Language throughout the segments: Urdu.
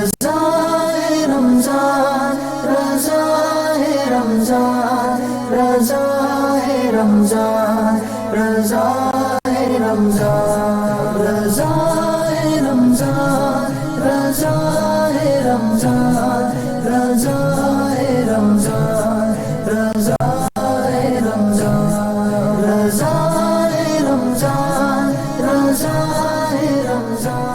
رضا ہے رمضان، رضا ہے رمضان، رضا ہے رمضان، رضا ہے رمضان، رضا ہے رمضان، رضا ہے رمضان، رضا ہے رمضان، رضا ہے رمضان، رضا ہے رمضان، رضا ہے رمضان۔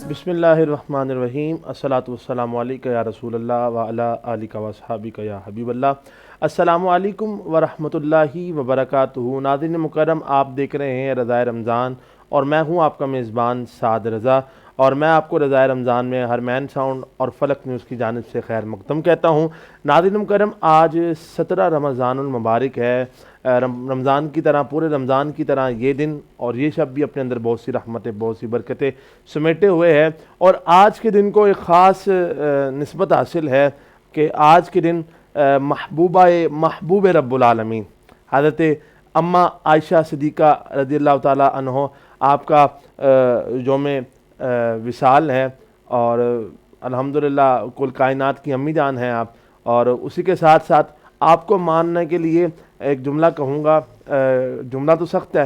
بسم اللہ الرحمن الرحیم، الصلاۃ والسلام علیکہ یا رسول اللہ وعلی آلک و اصحابک یا حبیب اللہ۔ السلام علیکم ورحمۃ اللہ وبرکاتہ۔ ناظرین مکرم، آپ دیکھ رہے ہیں رضائے رمضان اور میں ہوں آپ کا میزبان سعد رضا، اور میں آپ کو رضائے رمضان میں ہرمین ساؤنڈ اور فلک نیوز کی جانب سے خیر مقدم کہتا ہوں۔ ناظرین مکرم، آج 17 رمضان المبارک ہے۔ رمضان کی طرح، پورے رمضان کی طرح یہ دن اور یہ شب بھی اپنے اندر بہت سی رحمتیں، بہت سی برکتیں سمیٹے ہوئے ہے، اور آج کے دن کو ایک خاص نسبت حاصل ہے کہ آج کے دن محبوب رب العالمین حضرت اماں عائشہ صدیقہ رضی اللہ تعالیٰ عنہ آپ کا یوم وصال ہے، اور الحمدللہ کل کائنات کی امی جان ہیں آپ، اور اسی کے ساتھ ساتھ آپ کو ماننے کے لیے ایک جملہ کہوں گا، جملہ تو سخت ہے،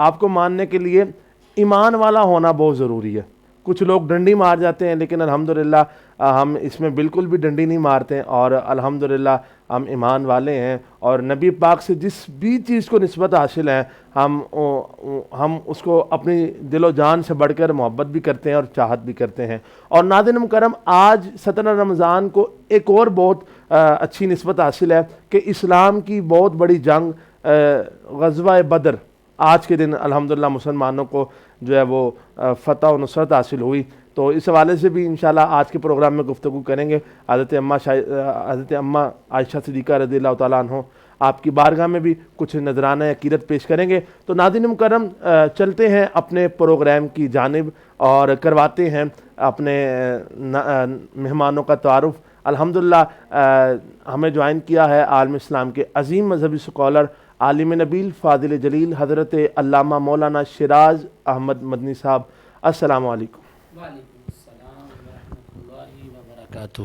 آپ کو ماننے کے لیے ایمان والا ہونا بہت ضروری ہے۔ کچھ لوگ ڈنڈی مار جاتے ہیں، لیکن الحمدللہ ہم اس میں بالکل بھی ڈنڈی نہیں مارتے، اور الحمدللہ ہم ایمان والے ہیں، اور نبی پاک سے جس بھی چیز کو نسبت حاصل ہے ہم اس کو اپنی دل و جان سے بڑھ کر محبت بھی کرتے ہیں اور چاہت بھی کرتے ہیں۔ اور ناظرین مکرم، آج 17 رمضان کو ایک اور بہت اچھی نسبت حاصل ہے کہ اسلام کی بہت بڑی جنگ غزوہ بدر آج کے دن الحمدللہ مسلمانوں کو جو ہے وہ فتح و نصرت حاصل ہوئی۔ تو اس حوالے سے بھی انشاءاللہ آج کے پروگرام میں گفتگو کریں گے۔ حضرت اماں عائشہ صدیقہ رضی اللہ تعالیٰ عنہ آپ کی بارگاہ میں بھی کچھ نذرانہ عقیدت پیش کریں گے۔ تو ناظرین مکرم، چلتے ہیں اپنے پروگرام کی جانب اور کرواتے ہیں اپنے مہمانوں کا تعارف۔ الحمدللہ ہمیں جوائن کیا ہے عالم اسلام کے عظیم مذہبی سکالر، عالم نبیل، فاضل جلیل، حضرت علامہ مولانا شیراز احمد مدنی صاحب۔ السلام علیکم۔ وعلیکم السلام ورحمۃ اللہ وبرکاتہ۔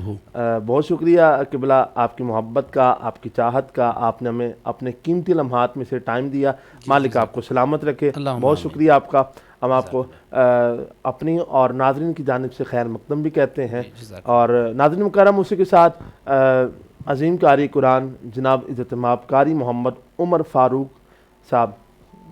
بہت شکریہ قبلہ، آپ کی محبت کا، آپ کی چاہت کا، آپ نے ہمیں اپنے قیمتی لمحات میں سے ٹائم دیا۔ مالک آپ کو سلامت رکھے، بہت شکریہ آپ کا۔ ہم آپ کو اپنی اور ناظرین کی جانب سے خیر مقدم بھی کہتے ہیں۔ اور ناظرین مکرم، اسی کے ساتھ عظیم قاری قرآن جناب عزت مآب قاری محمد عمر فاروق صاحب،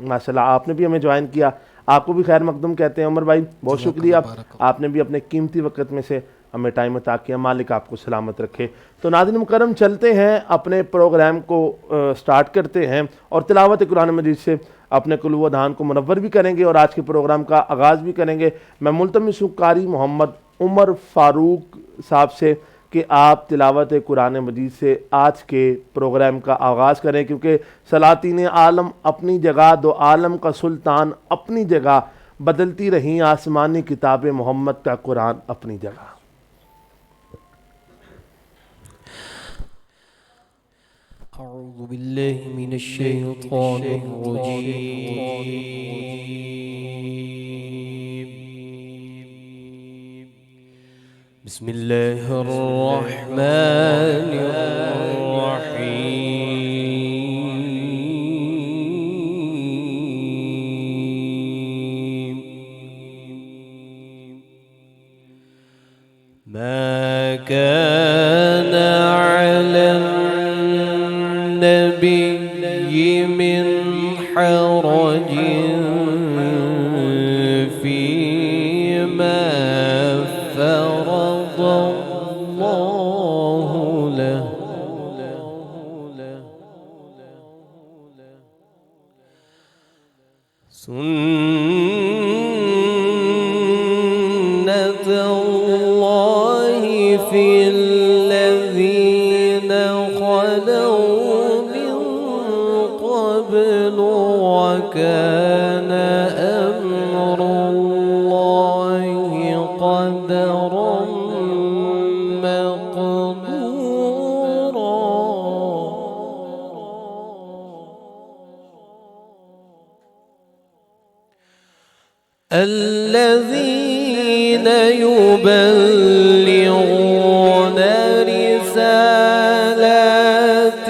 ماشاءاللہ آپ نے بھی ہمیں جوائن کیا، آپ کو بھی خیر مقدم کہتے ہیں۔ عمر بھائی بہت شکریہ، آپ نے بھی اپنے قیمتی وقت میں سے ہمیں ٹائم عطا کیا، مالک آپ کو سلامت رکھے۔ تو ناظرین مکرم، چلتے ہیں اپنے پروگرام کو سٹارٹ کرتے ہیں، اور تلاوت قرآن مجید سے اپنے قلوب و اذہان کو منور بھی کریں گے اور آج کے پروگرام کا آغاز بھی کریں گے۔ میں ملتمس ہوں قاری محمد عمر فاروق صاحب سے کہ آپ تلاوت قرآن مجید سے آج کے پروگرام کا آغاز کریں، کیونکہ سلاطین عالم اپنی جگہ، دو عالم کا سلطان اپنی جگہ، بدلتی رہیں آسمانی کتاب محمد کا قرآن اپنی جگہ۔ اعوذ باللہ من الشیطان الرجیم، بسم اللہ الرحمن الرحیم۔ ما كان على النبي من حرج فيما فرض الله له، سنة الله في الذين خلوا من قبل، وكان أمر الله قدرا مقدورا۔ الذي يبلغون رسالات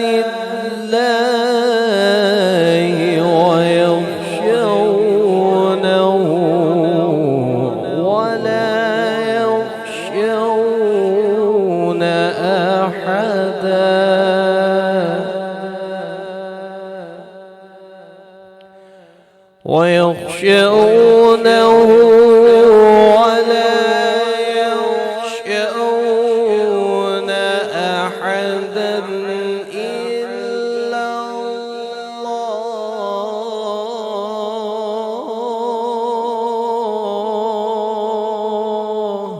الله ويخشونه ولا يخشون أحدا ويخشونه ولا يخشون أحدا إلا الله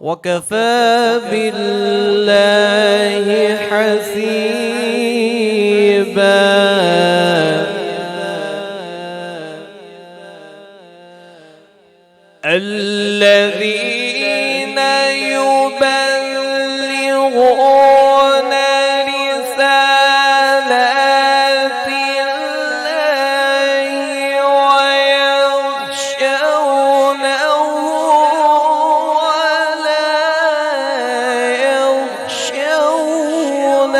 وكفى بالله حسيبا الذين يبلغون رسالات الله ويخشونه ولا يخشون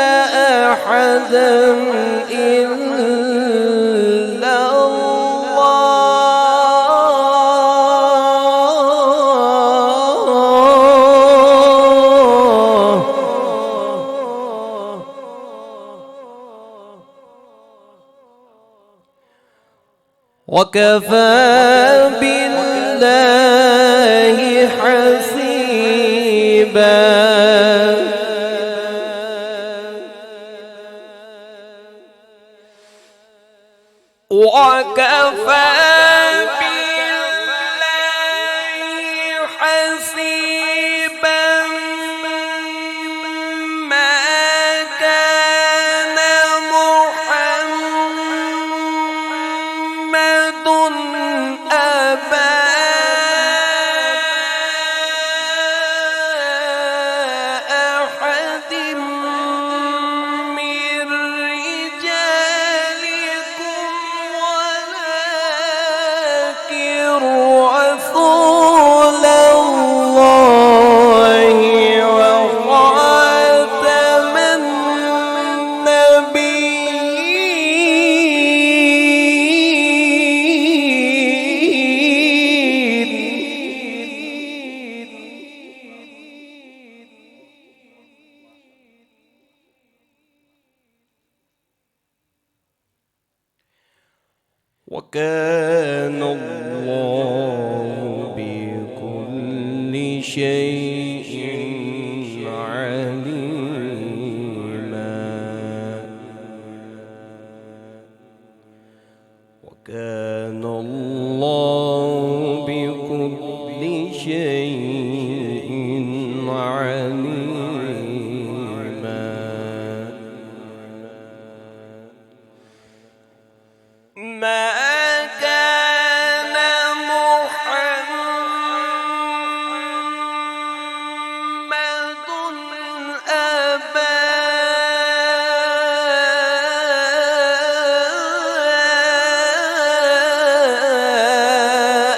أحدا إلا الله وكفى بالله حسيبا وكفى بالله حسيبا ما كان محمد أبا أحد من رجالكم ولكن رسول الله وخاتم النبيين وكان الله بكل شيء عليما وكان الله بكل شيء عليما ما كان محمد أبا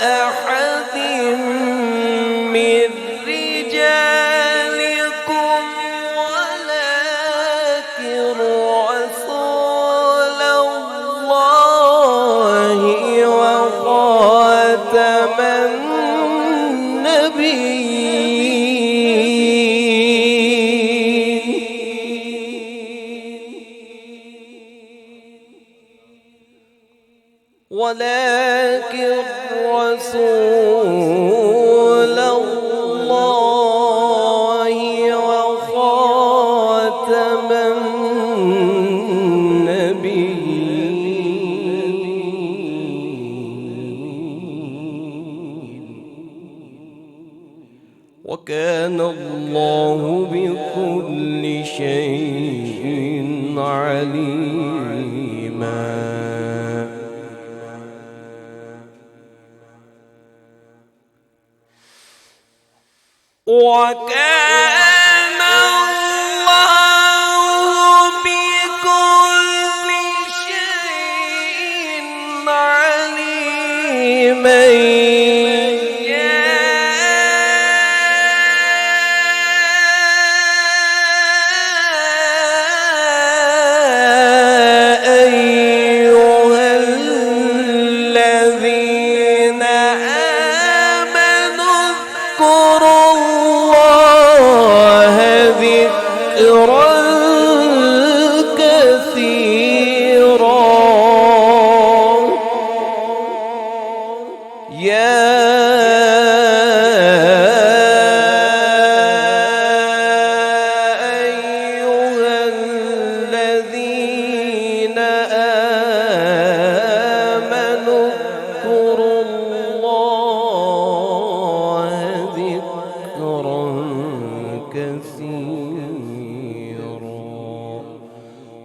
أحد من رجالكم ولكن رسول الله وخاتم النبيين ولكن رسول الله وخاتم النبيين وكان الله بكل شيء عليما وكان الله بكل شيء عليما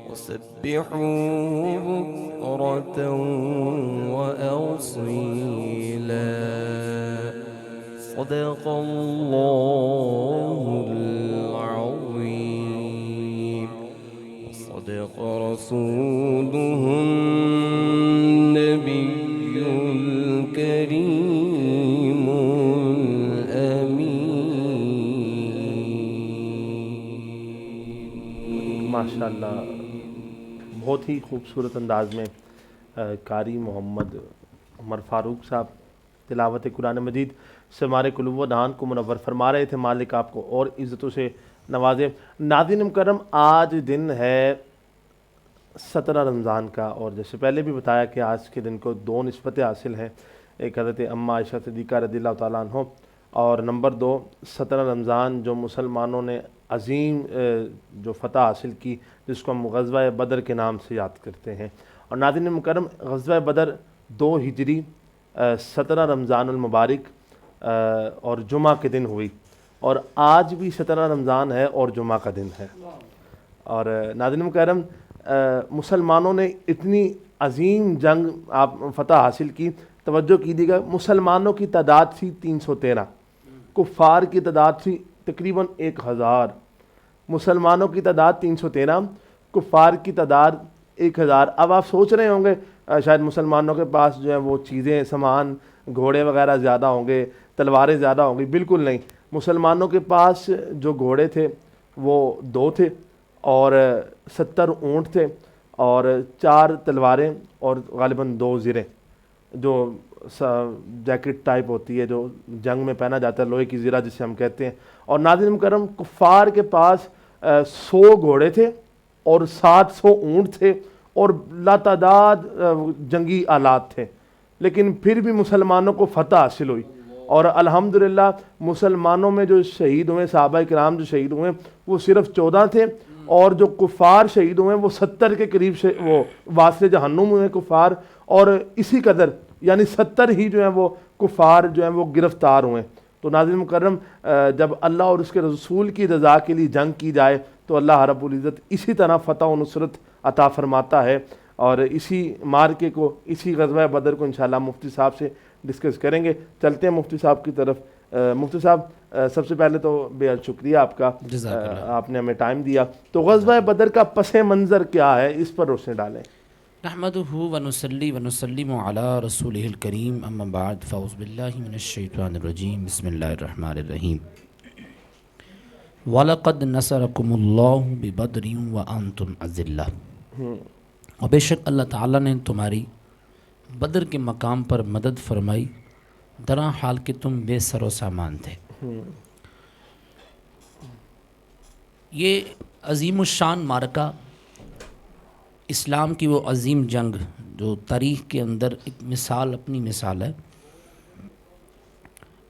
وسبحوه بكرة وأصيلا صدق الله العظيم وصدق رسوله النبي الكريم الأمين ماشاءاللہ بہت ہی خوبصورت انداز میں قاری محمد عمر فاروق صاحب تلاوت قرآن مجید سے ہمارے قلوب و دہان کو منور فرما رہے تھے. مالک آپ کو اور عزتوں سے نوازے. ناظرین مکرم، آج دن ہے 17 رمضان کا، اور جیسے پہلے بھی بتایا کہ آج کے دن کو دو نسبتیں حاصل ہیں. ایک حضرت اما عائشہ صدیقہ رضی اللہ تعالیٰ عنہ، اور نمبر 2 17 رمضان جو مسلمانوں نے عظیم جو فتح حاصل کی، جس کو ہم غزوہ بدر کے نام سے یاد کرتے ہیں. اور ناظرین مکرم، غزوہ بدر 2 ہجری 17 رمضان المبارک اور جمعہ کے دن ہوئی، اور آج بھی 17 رمضان ہے اور جمعہ کا دن ہے. اور ناظرین مکرم، مسلمانوں نے اتنی عظیم جنگ آپ فتح حاصل کی. توجہ کیجیے گا، مسلمانوں کی تعداد تھی 313، کفار کی تعداد تھی تقریباً 1000. مسلمانوں کی تعداد 313، کفار کی تعداد 1000. اب آپ سوچ رہے ہوں گے شاید مسلمانوں کے پاس جو ہے وہ چیزیں، سامان، گھوڑے وغیرہ زیادہ ہوں گے، تلواریں زیادہ ہوں گی. بالکل نہیں. مسلمانوں کے پاس جو گھوڑے تھے وہ 2 تھے، اور 70 اونٹ تھے، اور 4 تلواریں، اور غالباً 2 زریں جو جیکٹ ٹائپ ہوتی ہے جو جنگ میں پہنا جاتا ہے، لوہے کی زرہ جسے ہم کہتے ہیں. اور ناظرین مکرم، کفار کے پاس 100 گھوڑے تھے اور 700 اونٹ تھے اور لاتعداد جنگی آلات تھے، لیکن پھر بھی مسلمانوں کو فتح حاصل ہوئی. اور الحمدللہ مسلمانوں میں جو شہید ہوئے، صحابہ کرام جو شہید ہوئے وہ صرف 14 تھے، اور جو کفار شہید ہوئے وہ 70 کے قریب سے وہ واصل جہنم ہوئے کفار. اور اسی قدر یعنی 70 ہی جو ہیں وہ کفار جو ہیں وہ گرفتار ہوئے. تو ناظرین مکرم، جب اللہ اور اس کے رسول کی رضا کے لیے جنگ کی جائے تو اللہ رب العزت اسی طرح فتح و نصرت عطا فرماتا ہے. اور اسی مارکے کو، اسی غزوہ بدر کو انشاءاللہ مفتی صاحب سے ڈسکس کریں گے. چلتے ہیں مفتی صاحب کی طرف. مفتی صاحب، سب سے پہلے تو بے حد شکریہ آپ کا، آپ نے ہمیں ٹائم دیا. تو غزوہ بدر کا پس منظر کیا ہے، اس پر روشنی ڈالیں. نحمدہ ونصلی ونسلم علی رسولہ الکریم، اما بعد، فاعوذ باللہ من الشیطان الرجیم، بسم اللہ الرحمن الرحیم. وَلَقَدْ نَصَرَكُمُ اللَّهُ بِبَدْرٍ وَأَنْتُمْ أَذِلَّةٌ. اور بے شک اللہ تعالیٰ نے تمہاری بدر کے مقام پر مدد فرمائی، درا حال کہ تم بے سر و سامان تھے. یہ عظیم الشان معرکہ، اسلام کی وہ عظیم جنگ جو تاریخ کے اندر ایک مثال، اپنی مثال ہے.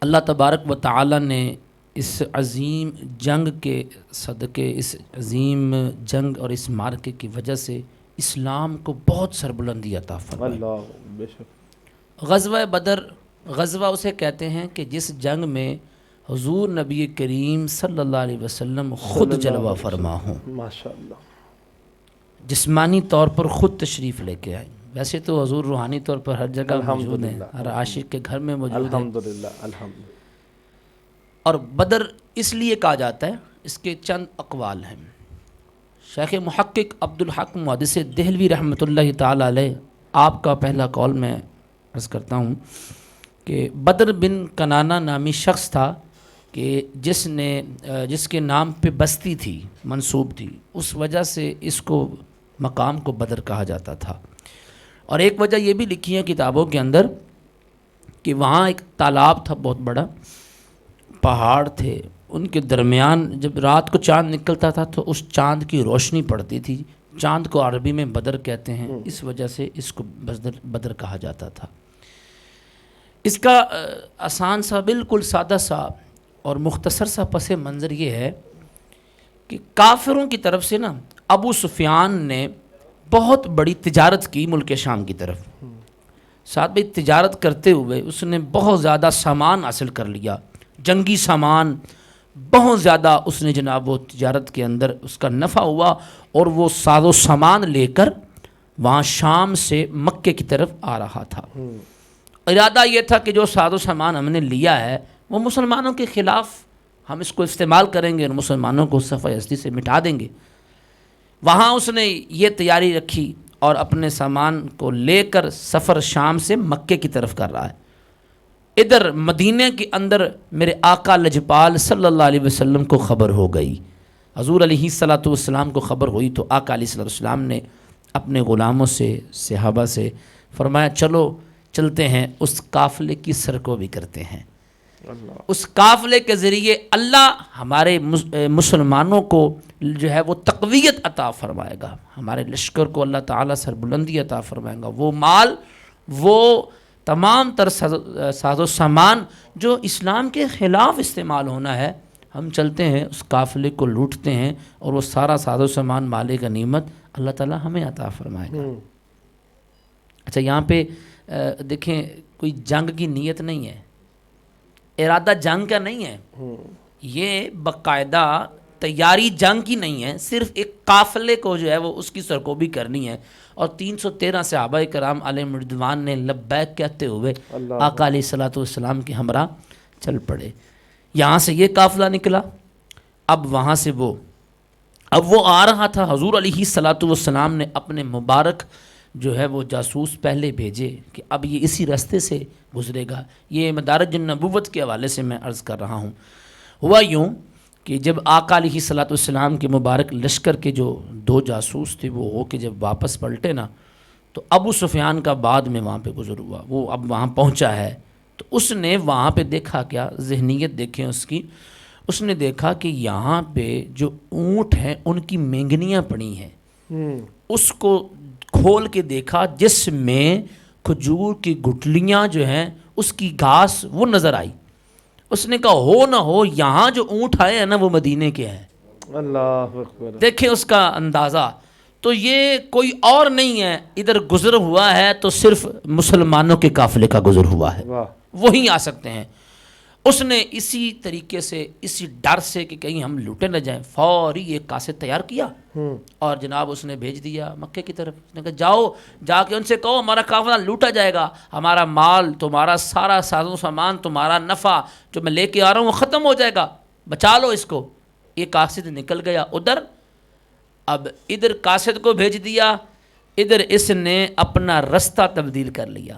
اللہ تبارک و تعالی نے اس عظیم جنگ کے صدقے، اس عظیم جنگ اور اس معرکے کی وجہ سے اسلام کو بہت سربلندی عطا فرمائی. اللہ بے شک. غزوہ بدر، غزوہ اسے کہتے ہیں کہ جس جنگ میں حضور نبی کریم صلی اللہ علیہ وسلم خود جلوہ فرما ہوں، ماشاءاللہ، جسمانی طور پر خود تشریف لے کے آئے. ویسے تو حضور روحانی طور پر ہر جگہ موجود ہیں، ہر عاشق کے گھر میں موجود ہیں. الحمدللہ الحمدللہ. اور بدر اس لیے کہا جاتا ہے، اس کے چند اقوال ہیں. شیخ محقق عبدالحق محدث دہلوی رحمۃ اللہ تعالی علیہ، آپ کا پہلا قول میں عرض کرتا ہوں کہ بدر بن کنانہ نامی شخص تھا کہ جس کے نام پہ بستی تھی منسوب تھی، اس وجہ سے اس کو مقام کو بدر کہا جاتا تھا۔ اور ایک وجہ یہ بھی لکھی ہے کتابوں کے اندر کہ وہاں ایک تالاب تھا بہت بڑا، پہاڑ تھے، ان کے درمیان جب رات کو چاند نکلتا تھا تو اس چاند کی روشنی پڑتی تھی، چاند کو عربی میں بدر کہتے ہیں، اس وجہ سے اس کو بدر کہا جاتا تھا۔ اس کا آسان سا بالکل سادہ سا اور مختصر سا پس منظر یہ ہے کہ کافروں کی طرف سے نا ابو سفیان نے بہت بڑی تجارت کی ملک شام کی طرف، ساتھ بھی تجارت کرتے ہوئے اس نے بہت زیادہ سامان حاصل کر لیا، جنگی سامان بہت زیادہ اس نے جناب وہ تجارت کے اندر اس کا نفع ہوا، اور وہ ساز و سامان لے کر وہاں شام سے مکے کی طرف آ رہا تھا۔ ارادہ یہ تھا کہ جو ساز و سامان ہم نے لیا ہے وہ مسلمانوں کے خلاف ہم اس کو استعمال کریں گے اور مسلمانوں کو صفحہ ہستی سے مٹا دیں گے۔ وہاں اس نے یہ تیاری رکھی اور اپنے سامان کو لے کر سفر شام سے مکے کی طرف کر رہا ہے۔ ادھر مدینہ کے اندر میرے آقا لجپال صلی اللہ علیہ وسلم کو خبر ہو گئی، حضور علیہ الصلوۃ والسلام کو خبر ہوئی تو آقا علیہ الصلوۃ والسلام نے اپنے غلاموں سے صحابہ سے فرمایا چلو چلتے ہیں، اس قافلے کی سرکو بھی کرتے ہیں، اس قافلے کے ذریعے اللہ ہمارے مسلمانوں کو جو ہے وہ تقویت عطا فرمائے گا، ہمارے لشکر کو اللہ تعالیٰ سربلندی عطا فرمائے گا، وہ مال، وہ تمام تر ساز و سامان جو اسلام کے خلاف استعمال ہونا ہے، ہم چلتے ہیں اس قافلے کو لوٹتے ہیں اور وہ سارا ساز و سامان مال غنیمت اللہ تعالیٰ ہمیں عطا فرمائے گا۔ اچھا یہاں پہ دیکھیں کوئی جنگ کی نیت نہیں ہے، ارادہ جنگ کا نہیں ہے، یہ باقاعدہ تیاری جنگ کی نہیں ہے، صرف ایک قافلے کو جو ہے وہ اس کی سرکوبی کرنی ہے، اور 313 صحابہ کرام علیہم رضوان نے لبیک کہتے ہوئے آقا علیہ الصلوۃ والسلام کے ہمراہ چل پڑے۔ یہاں سے یہ قافلہ نکلا، اب وہاں سے وہ آ رہا تھا، حضور علیہ الصلوۃ والسلام نے اپنے مبارک جو ہے وہ جاسوس پہلے بھیجے کہ اب یہ اسی راستے سے گزرے گا۔ یہ مدارج النبوت کے حوالے سے میں عرض کر رہا ہوں۔ ہوا یوں کہ جب آقا علیہ الصلوۃ والسلام کے مبارک لشکر کے جو 2 جاسوس تھے وہ ہو کے جب واپس پلٹے نا، تو ابو سفیان کا بعد میں وہاں پہ گزر ہوا، وہ اب وہاں پہنچا ہے، تو اس نے وہاں پہ دیکھا، کیا ذہنیت دیکھیں اس کی، اس نے دیکھا کہ یہاں پہ جو اونٹ ہیں ان کی مینگنیاں پڑی ہیں، اس کو کھول کے دیکھا جس میں کھجور کی گٹلیاں جو ہیں اس کی گھاس وہ نظر آئی۔ اس نے کہا ہو نہ ہو یہاں جو اونٹ آئے ہیں نا وہ مدینے کے ہیں۔ اللہ اکبر، دیکھیں اس کا اندازہ، تو یہ کوئی اور نہیں ہے، ادھر گزر ہوا ہے تو صرف مسلمانوں کے قافلے کا گزر ہوا ہے، وہی آ سکتے ہیں۔ اس نے اسی طریقے سے، اسی ڈر سے کہ کہیں ہم لوٹے نہ جائیں، فوری ایک قاصد تیار کیا اور جناب اس نے بھیج دیا مکے کی طرف۔ اس نے کہا جاؤ، جا کے ان سے کہو ہمارا قافلہ لوٹا جائے گا، ہمارا مال، تمہارا سارا ساز و سامان، تمہارا نفع جو میں لے کے آ رہا ہوں وہ ختم ہو جائے گا، بچا لو اس کو۔ ایک قاصد نکل گیا ادھر، اب ادھر قاصد کو بھیج دیا، ادھر اس نے اپنا راستہ تبدیل کر لیا۔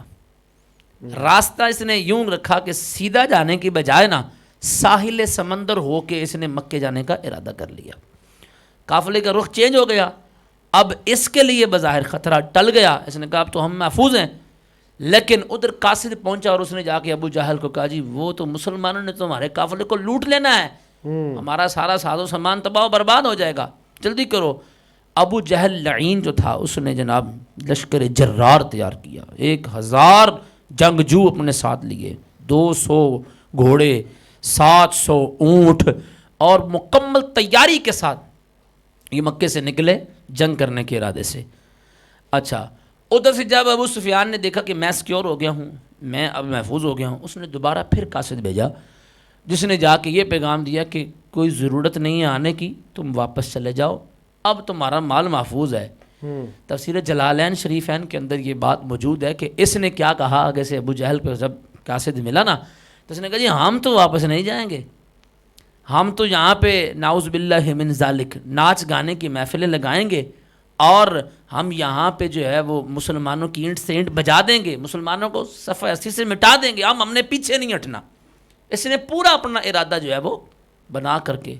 راستہ اس نے یوں رکھا کہ سیدھا جانے کی بجائے نا ساحل سمندر ہو کے اس نے مکے جانے کا ارادہ کر لیا۔ قافلے کا رخ چینج ہو گیا، اب اس کے لیے بظاہر خطرہ ٹل گیا، اس نے کہا اب تو ہم محفوظ ہیں۔ لیکن ادھر قاصد پہنچا اور اس نے جا کے ابو جہل کو کہا جی وہ تو مسلمانوں نے تمہارے قافلے کو لوٹ لینا ہے، ہمارا سارا ساز و سامان تباہ و برباد ہو جائے گا، جلدی کرو۔ ابو جہل لعین جو تھا اس نے جناب لشکر جرار تیار کیا، 1000 جنگجو اپنے ساتھ لیے، 200 گھوڑے، 700 اونٹ، اور مکمل تیاری کے ساتھ یہ مکے سے نکلے جنگ کرنے کے ارادے سے۔ اچھا ادھر سے جب ابو سفیان نے دیکھا کہ میں سیکیور ہو گیا ہوں، میں اب محفوظ ہو گیا ہوں، اس نے دوبارہ پھر قاصد بھیجا جس نے جا کے یہ پیغام دیا کہ کوئی ضرورت نہیں ہے آنے کی، تم واپس چلے جاؤ، اب تمہارا مال محفوظ ہے۔ تفسیر جلالین شریفین کے اندر یہ بات موجود ہے کہ اس نے کیا کہا، آگے سے ابو جہل پہ جب قاصد ملا نا تو اس نے کہا جی ہم تو واپس نہیں جائیں گے، ہم تو یہاں پہ نعوذ باللہ من ذالک ناچ گانے کی محفلیں لگائیں گے اور ہم یہاں پہ جو ہے وہ مسلمانوں کی اینٹ سے اینٹ بجا دیں گے، مسلمانوں کو صف اسی سے مٹا دیں گے، ہم نے پیچھے نہیں ہٹنا۔ اس نے پورا اپنا ارادہ جو ہے وہ بنا کر کے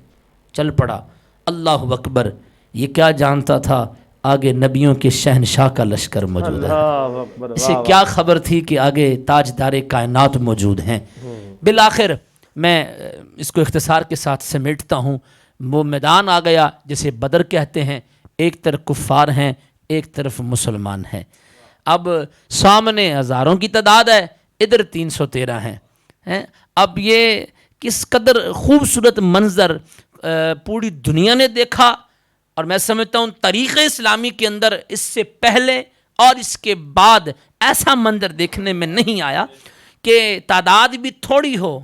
چل پڑا۔ اللہ اکبر، یہ کیا جانتا تھا آگے نبیوں کے شہنشاہ کا لشکر موجود ہے، اللہ اکبر، اسے واہ کیا خبر تھی کہ آگے تاجدار کائنات موجود ہیں۔ بالآخر میں اس کو اختصار کے ساتھ سمیٹتا ہوں، وہ میدان آ گیا جسے بدر کہتے ہیں، ایک طرف کفار ہیں، ایک طرف مسلمان ہیں۔ اب سامنے ہزاروں کی تعداد ہے، ادھر 313 ہیں۔ اب یہ کس قدر خوبصورت منظر پوری دنیا نے دیکھا، اور میں سمجھتا ہوں تاریخ اسلامی کے اندر اس سے پہلے اور اس کے بعد ایسا منظر دیکھنے میں نہیں آیا کہ تعداد بھی تھوڑی ہو،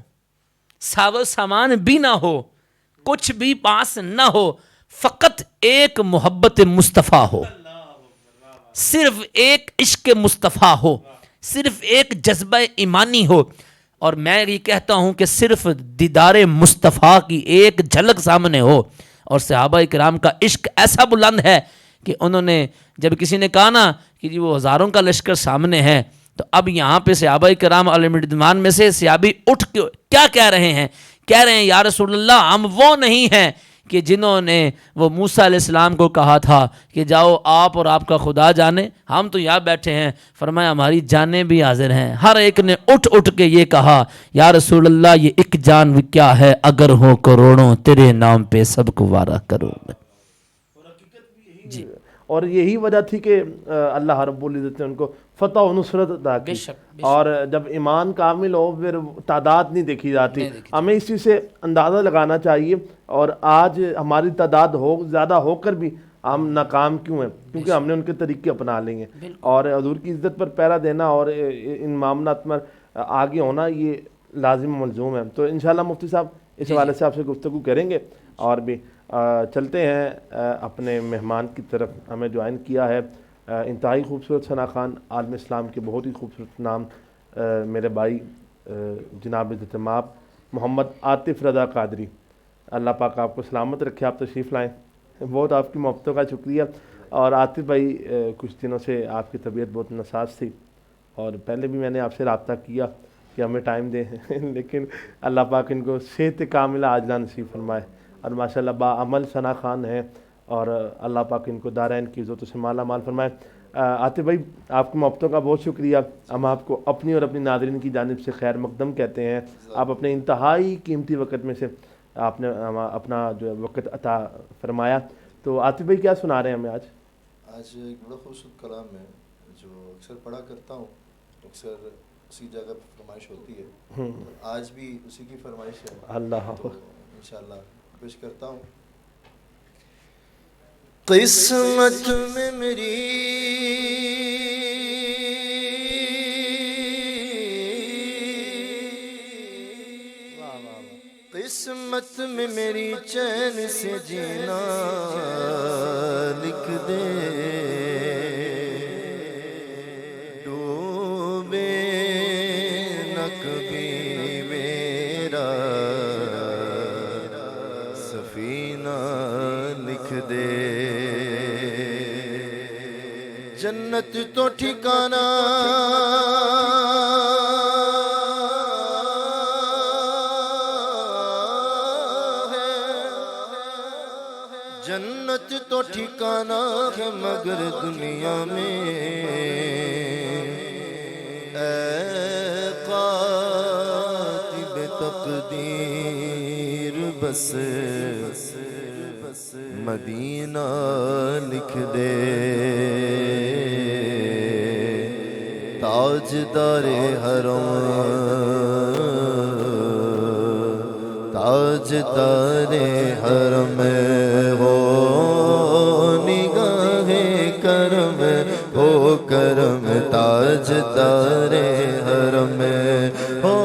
ساو سامان بھی نہ ہو، کچھ بھی پاس نہ ہو، فقط ایک محبت مصطفیٰ ہو، صرف ایک عشق مصطفیٰ ہو، صرف ایک جذبہ ایمانی ہو۔ اور میں یہ کہتا ہوں کہ صرف دیدار مصطفیٰ کی ایک جھلک سامنے ہو، اور صحابہ کرام کا عشق ایسا بلند ہے کہ انہوں نے جب کسی نے کہا نا کہ جی وہ ہزاروں کا لشکر سامنے ہے، تو اب یہاں پہ صحابہ کرام علیہ رضوان میں سے صحابی اٹھ کے کیا کہہ رہے ہیں؟ کہہ رہے ہیں یا رسول اللہ، ہم وہ نہیں ہیں کہ جنہوں نے وہ موسیٰ علیہ السلام کو کہا تھا کہ جاؤ آپ اور آپ کا خدا جانے، ہم تو یہاں بیٹھے ہیں۔ فرمایا ہماری جانیں بھی حاضر ہیں۔ ہر ایک نے اٹھ کے یہ کہا یا رسول اللہ، یہ ایک جان کیا ہے، اگر ہو کروڑوں تیرے نام پہ سب کو وارہ کروں میں۔ جی، اور یہی وجہ تھی کہ اللہ رب العزت نے ان کو فتح و نصرت عطا کی۔ اور جب ایمان کامل ہو پھر تعداد نہیں دیکھی جاتی، ہمیں اس چیز سے اندازہ لگانا چاہیے۔ اور آج ہماری تعداد زیادہ ہو کر بھی ہم ناکام کیوں ہیں؟ کیونکہ ہم نے ان کے طریقے اپنا لیے ہیں، اور حضور کی عزت پر پہرا دینا اور ان معاملات میں آگے ہونا یہ لازم ملزوم ہے۔ تو انشاءاللہ مفتی صاحب اس حوالے سے آپ سے گفتگو کریں گے، اور بھی چلتے ہیں اپنے مہمان کی طرف۔ ہمیں جوائن کیا ہے انتہائی خوبصورت ثنا خان، عالم اسلام کے بہت ہی خوبصورت نام، میرے بھائی جناب عزت مآب محمد عاطف رضا قادری۔ اللہ پاک آپ کو سلامت رکھے، آپ تشریف لائیں، بہت آپ کی محبتوں کا شکریہ۔ اور عاطف بھائی کچھ دنوں سے آپ کی طبیعت بہت ناساز تھی، اور پہلے بھی میں نے آپ سے رابطہ کیا کہ ہمیں ٹائم دیں لیکن اللہ پاک ان کو صحت کاملہ عاجلہ نصیب فرمائے، اور ماشاءاللہ باعمل ثنا خان ہیں، اور اللہ پاک ان کو دارین کی عزتوں سے مالا مال فرمائے۔ عاطف بھائی آپ کی محبتوں کا بہت شکریہ، ہم آپ کو اپنی اور اپنی ناظرین کی جانب سے خیر مقدم کہتے ہیں۔ آپ اپنے انتہائی قیمتی وقت میں سے آپ نے اپنا جو وقت عطا فرمایا۔ تو عاطف بھائی کیا سنا رہے ہیں ہمیں آج؟ آج ایک بڑا خوبصورت کلام ہے جو اکثر پڑھا کرتا ہوں، اکثر اسی جگہ پہ فرمائش ہوتی ہے، آج بھی اسی کی فرمائش ہے، اللہ تو انشاءاللہ پیش کرتا ہوں۔ قسمت میں میری قسمت میں میری چین سے جینا لکھ دے، ڈوبے نہ کبھی میرا سفینہ لکھ دے، جنت تو ٹھکانہ جنت تو ٹھکانہ ہے مگر دنیا میں اے قاتل تقدیر بس مدینہ لکھ دے، تاجدار حرم تاجدار حرم ہو نگاہ کرم، ہو کرم تاجدار حرم ہو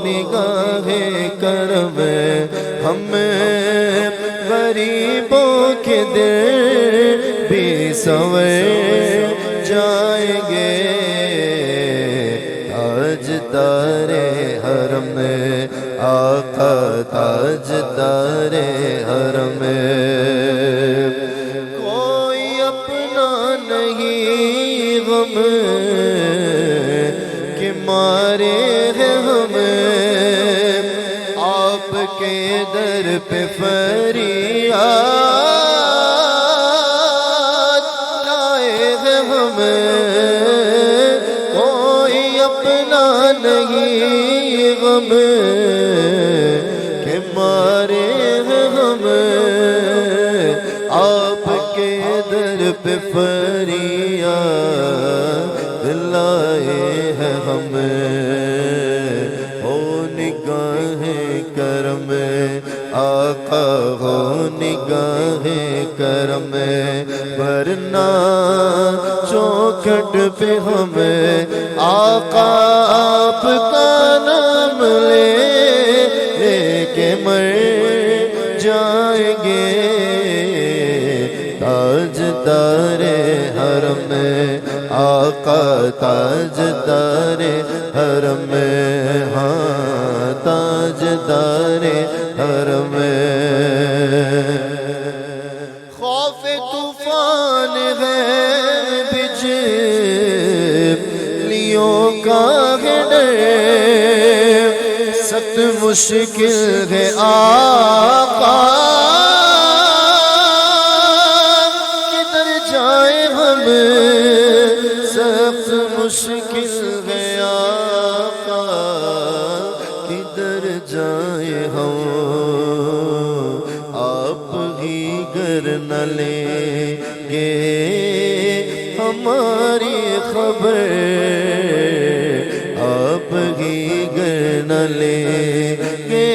نگاہ کرم، ہم غریبوں کے دل بھی سنور جائیں گے، تاجدار حرم آقا تاجدار حرم، کوئی مارے ہیں ہم آپ کے در پہ فریاد لائے ہیں ہم، کوئی اپنا نہیں غم کہ مارے ہیں ہم آپ کے در پہ فریاد لائے ہیں ہم۔ ہو نگاہ کرم آقا، ہو نگاہ کرم، ورنہ چوکھٹ پہ ہم آقا آپ کا نام لے کے مر جائیں گے۔ تاجدار حرم آقا، تاجدار حرم، ہاں تاجدار حرم۔ خوف طوفان ہے بجلیوں کا ہے ڈر، سخت مشکل ہے آقا کدھر جائیں ہم، سخت مشکل ہے آقا کدھر جائیں ہم۔ آپ ہی گر نہ لیں گے ہماری خبر، آپ ہی گر نہ لیں گے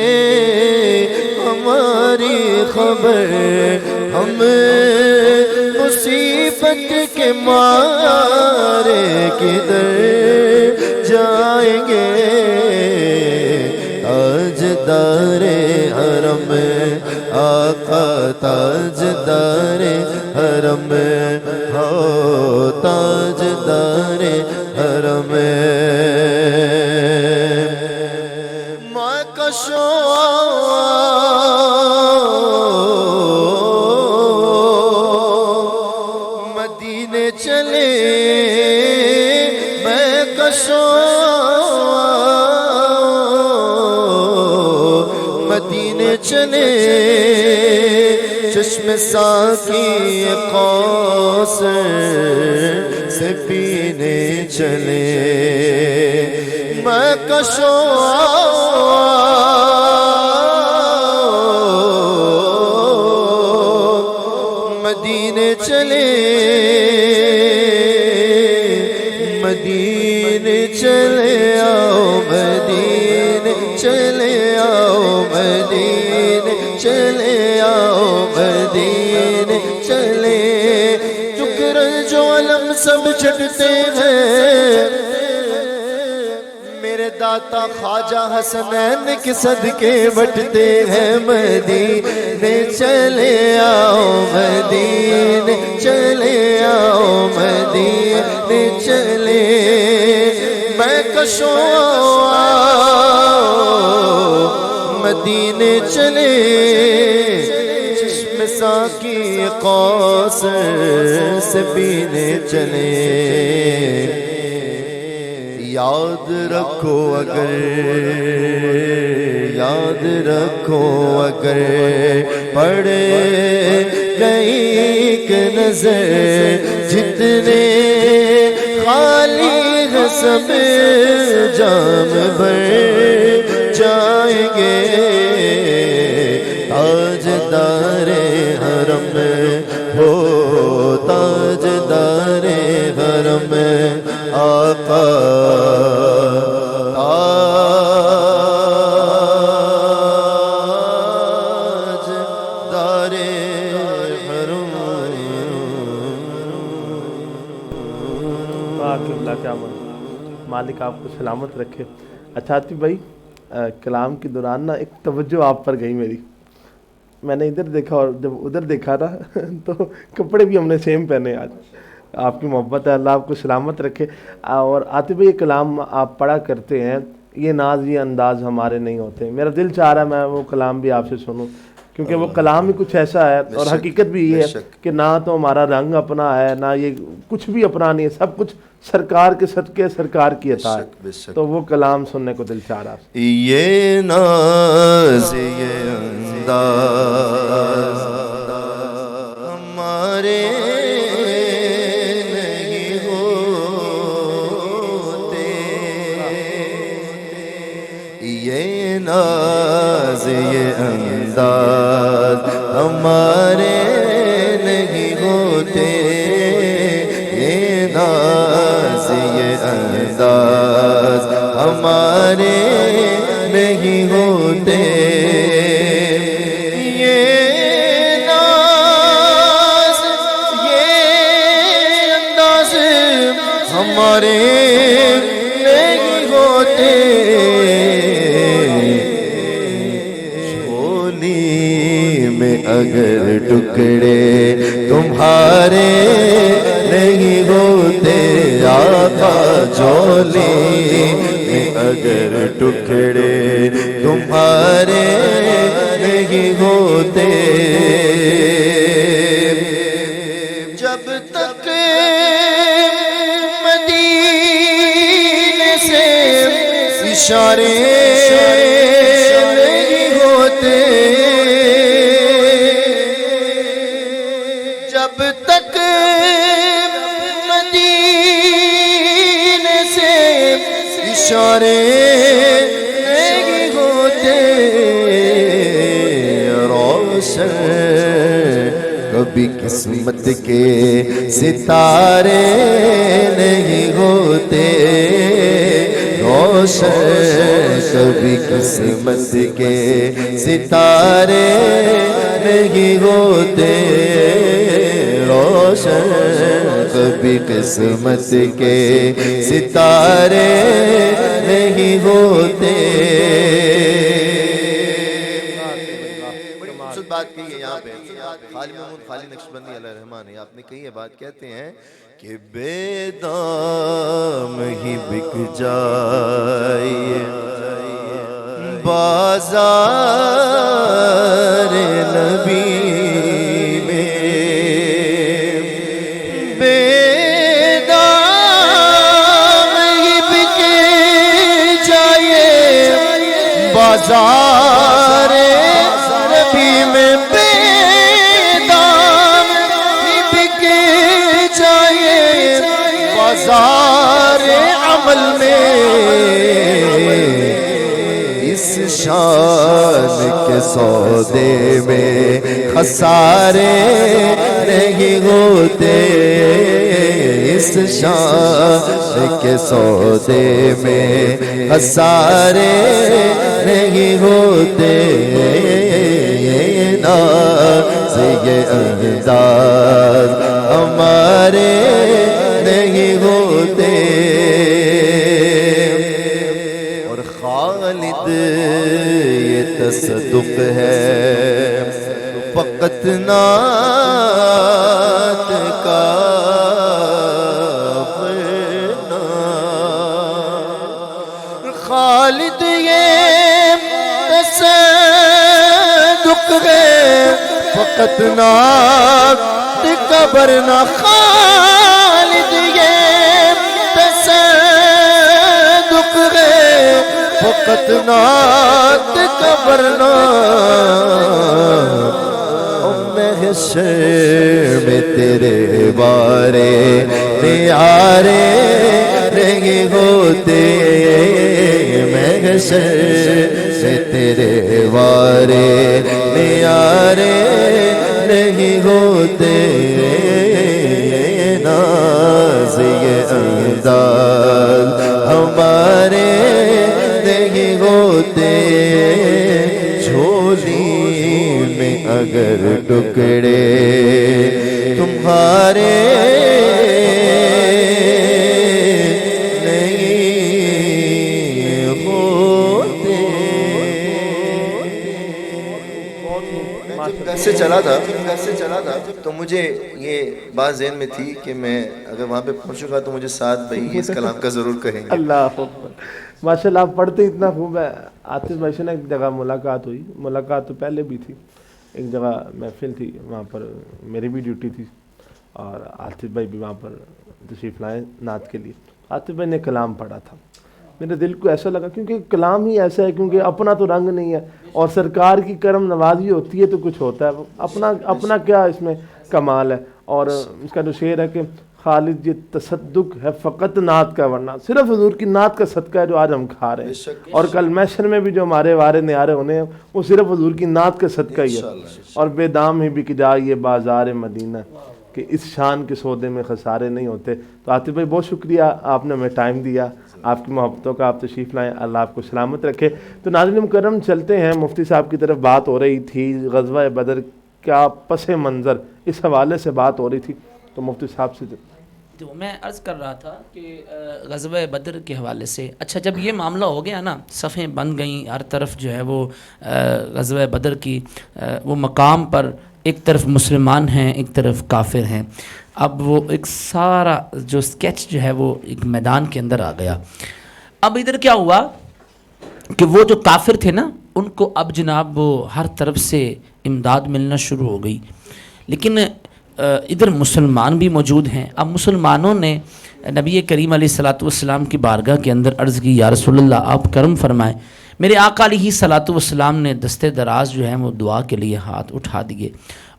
ہماری خبر، ہم مصیبت کے مارے کدھر جائیں گے۔ تاجدار حرم آقا، تاجدار حرم، ہو تاجدار حرم۔ ماں کا مدینے چلے، میں کشو مدینے چلے، چشم ساقی کوثر سے پینے چلے، میں کشو مدینے چلے، مدینے چلے آؤ، مدینے چلے آؤ، مدینے چلے آؤ، مدینے چلے۔ چکر جو علم سب چھٹتے ہیں، میرے داتا خواجہ حسنین کے صدقے بٹتے ہیں۔ مدینے چلے آؤ، مدینے چلے آؤ، مدینے چلے، میں کشو مدینے چلے، چشم ساقی کوثر سے پینے چلے۔ یاد رکھو اگر، یاد رکھو اگر پڑ گئی ایک نظر، جتنے خالی ہیں سب جام بھر جائیں گے۔ تاجدار حرم ہو، تاجدار حرم آقا، تاجدار حرم۔ پاک اللہ کیا مالک آپ کو سلامت رکھے۔ اچھا عاطف بھائی، کلام کے دوران نا ایک توجہ آپ پر گئی میری، میں نے ادھر دیکھا اور جب ادھر دیکھا نا تو کپڑے بھی ہم نے سیم پہنے آج۔ آپ کی محبت ہے، اللہ آپ کو سلامت رکھے۔ اور عاطف بھائی، یہ کلام آپ پڑھا کرتے ہیں، یہ ناز یہ انداز ہمارے نہیں ہوتے، میرا دل چاہ رہا ہے میں وہ کلام بھی آپ سے سنوں، کیونکہ وہ کلام ہی کچھ ایسا ہے اور حقیقت بھی یہ ہے کہ نہ تو ہمارا رنگ اپنا ہے، نہ یہ کچھ بھی اپنا نہیں ہے، سب کچھ سرکار کے صدقے سرکار کی عطا ہے، تو وہ کلام سننے کو دل چاہ رہا ہے۔ یہ ناز یہ انداز ہمارے نہیں ہوتے، یہ ناز یہ انداز ہمارے نہیں ہوتے، یہ ناز یہ انداز ہمارے نہیں ہوتے، یہ ناز یہ انداز ہمارے نہیں ہوتے، جھولی میں اگر ٹکڑے تمہارے نہیں ہوتے، آقا جھولی میں اگر ٹکڑے تمہارے نہیں ہوتے، جب تک مدینے سے اشارے نہیں ہوتے، جب تک مدینے سے اشارے نہیں ہوتے، روشن کبھی قسمت کے ستارے نہیں ہوتے، روشن کبھی قسمت کے ستارے نہیں ہوتے، روشن کبھی قسمت کے ستارے نہیں ہوتے۔ بڑی خوبصورت بات کی ہے یہاں پہ خالی محمود خالی نقشبندی علیہ الرحمٰن نے، آپ نے کہی ہے بات، کہتے ہیں کہ بے دام ہی بک جائے بازار نبی میں، بے دام ہی بک جائے بازار نبی میں، بے دام ہی بک جائے بازار عمل میں، اس شان کے سودے میں خسارے نہیں ہوتے، اس شان کے سودے میں خسارے نہیں ہوتے، یہ ناز یہ انداز ہمارے نہیں ہوتے، اور خالد یہ تصدق ہے فقط نعت کا اپنا، خالد یہ تصدق ہے فقط نعت کا ورنہ، خالد یہ تصدق ہے فقط نعت کا ورنہ، محشر میں تیرے بارے نیارے نہیں ہوتے، محشر سے تیرے بارے نیارے نہیں ہوتے، ناز یہ انداز ہمارے نہیں ہوتے، جھولی میں اگر ٹکڑے تمہارے نہیں ہوتے۔ گھر سے چلا تھا تو مجھے یہ بات ذہن میں تھی کہ میں اگر وہاں پہ پہنچوں گا تو مجھے ساتھ بھائی اس کلام کا ضرور کہیں گے۔ اللہ اکبر، ماشاءاللہ آپ پڑھتے اتنا خوب ہے۔ عاطف بھائی سے نا ایک جگہ ملاقات ہوئی، ملاقات تو پہلے بھی تھی، ایک جگہ محفل تھی، وہاں پر میری بھی ڈیوٹی تھی اور عاطف بھائی بھی وہاں پر تشریف لائے نعت کے لیے. عاطف بھائی نے کلام پڑھا تھا، میرے دل کو ایسا لگا کیونکہ کلام ہی ایسا ہے، کیونکہ اپنا تو رنگ نہیں ہے اور سرکار کی کرم نوازی ہوتی ہے تو کچھ ہوتا ہے، اپنا کیا اس میں کمال ہے. اور اس کا جو شعر ہے کہ خالد یہ تصدق ہے فقط نعت کا، ورنہ صرف حضور کی نعت کا صدقہ ہے جو آج ہم کھا رہے ہیں، اور کل محشر میں بھی جو ہمارے وارے نیارے ہونے ہیں وہ صرف حضور کی نعت کا صدقہ ہی ہے. اور بے دام ہی بک جائے یہ بازار مدینہ کہ اس شان کے سودے میں خسارے نہیں ہوتے. تو عاطف بھائی بہت شکریہ، آپ نے ہمیں ٹائم دیا، آپ کی محبتوں کا آپ تشریف لائیں، اللہ آپ کو سلامت رکھے. تو ناظرین مکرم چلتے ہیں، مفتی صاحب کی طرف بات ہو رہی تھی غزوہ بدر کا پس منظر، اس حوالے سے بات ہو رہی تھی، تو مفتی صاحب سے تو میں عرض کر رہا تھا کہ غزوہ بدر کے حوالے سے، اچھا جب یہ معاملہ ہو گیا نا، صفیں بن گئیں ہر طرف جو ہے وہ غزوہ بدر کی وہ مقام پر ایک طرف مسلمان ہیں ایک طرف کافر ہیں، اب وہ ایک سارا جو اسکیچ جو ہے وہ ایک میدان کے اندر آ گیا. اب ادھر کیا ہوا کہ وہ جو کافر تھے نا ان کو اب جناب وہ ہر طرف سے امداد ملنا شروع ہو گئی، لیکن ادھر مسلمان بھی موجود ہیں. اب مسلمانوں نے نبی کریم علیہ الصلوۃ والسلام کی بارگاہ کے اندر عرض کی، یا رسول اللہ آپ کرم فرمائیں. میرے آقا علیہ الصلوۃ والسلام نے دستے دراز جو ہیں وہ دعا کے لیے ہاتھ اٹھا دیے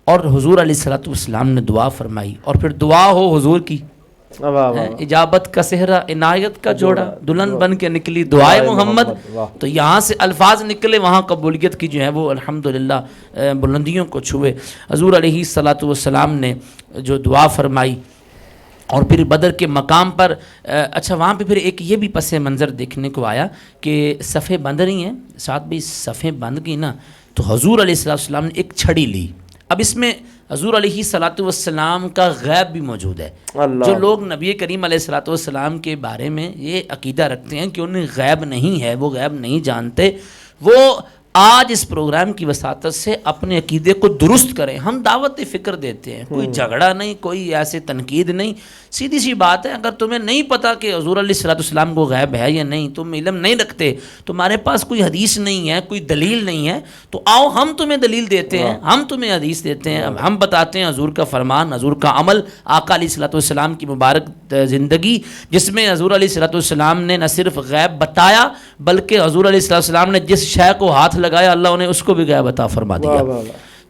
اور حضور علیہ الصلوۃ والسلام نے دعا فرمائی، اور پھر دعا ہو حضور کی اجابت کا صحرا عنایت کا جوڑا، دلہن بن کے نکلی دعائے محمد. تو یہاں سے الفاظ نکلے، وہاں قبولیت کی جو ہے وہ الحمدللہ بلندیوں کو چھوئے. حضور علیہ الصلوۃ والسلام نے جو دعا فرمائی اور پھر بدر کے مقام پر اچھا وہاں پہ پھر ایک یہ بھی پس منظر دیکھنے کو آیا کہ صفیں بند رہی ہیں، ساتھ بھی صفیں بند گئی نا تو حضور علیہ السلام نے ایک چھڑی لی. اب اس میں حضور علیہ الصلوۃ والسلام کا غیب بھی موجود ہے. جو لوگ نبی کریم علیہ الصلوۃ والسلام کے بارے میں یہ عقیدہ رکھتے ہیں کہ انہیں غیب نہیں ہے، وہ غیب نہیں جانتے، وہ آج اس پروگرام کی وساطت سے اپنے عقیدے کو درست کریں. ہم دعوت فکر دیتے ہیں، کوئی جھگڑا نہیں، کوئی ایسے تنقید نہیں، سیدھی سی بات ہے. اگر تمہیں نہیں پتا کہ حضور علیہ الصلوۃ والسلام کو غیب ہے یا نہیں، تم علم نہیں رکھتے، تمہارے پاس کوئی حدیث نہیں ہے، کوئی دلیل نہیں ہے، تو آؤ ہم تمہیں دلیل دیتے ہیں، ہم تمہیں حدیث دیتے ہیں، ہم بتاتے ہیں حضور کا فرمان، حضور کا عمل، آقا علیہ الصلوۃ والسلام کی مبارک زندگی جس میں حضور علیہ الصلوۃ والسلام نے نہ صرف غیب بتایا بلکہ حضور علیہ الصلوۃ والسلام نے جس شے کو ہاتھ لگایا اللہ نے اس کو بھی غیب عطا فرما دیا.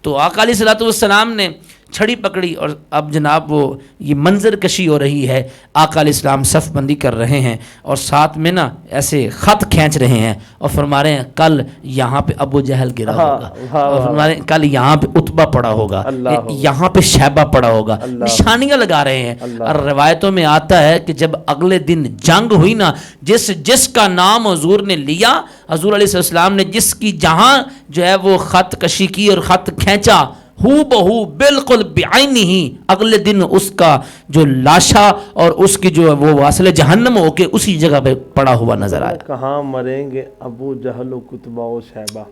تو آقا علیہ الصلوۃ والسلام نے چھڑی پکڑی اور اب جناب وہ یہ منظر کشی ہو رہی ہے. آقا علیہ السلام صف بندی کر رہے ہیں اور ساتھ میں نا ایسے خط کھینچ رہے ہیں اور فرما رہے ہیں کل یہاں پہ ابو جہل گرا ہوگا، اور فرما رہے ہیں کل یہاں پہ عتبہ پڑا ہوگا، یہاں پہ شیبہ پڑا ہوگا، نشانیاں لگا رہے ہیں. اور روایتوں میں آتا ہے کہ جب اگلے دن جنگ ہوئی نا، جس کا نام حضور نے لیا، حضور علیہ السلام نے جس کی جہاں جو ہے وہ خط کشی کی اور خط کھینچا، ہو بہو بالکل بعینہ ہی اگلے دن اس کا جو لاشا اور اس کی جو وہ واصل جہنم ہو کے اسی جگہ پہ پڑا ہوا نظر آیا. کہاں مریں گے ابو جہل و کتبہ و شیبہ،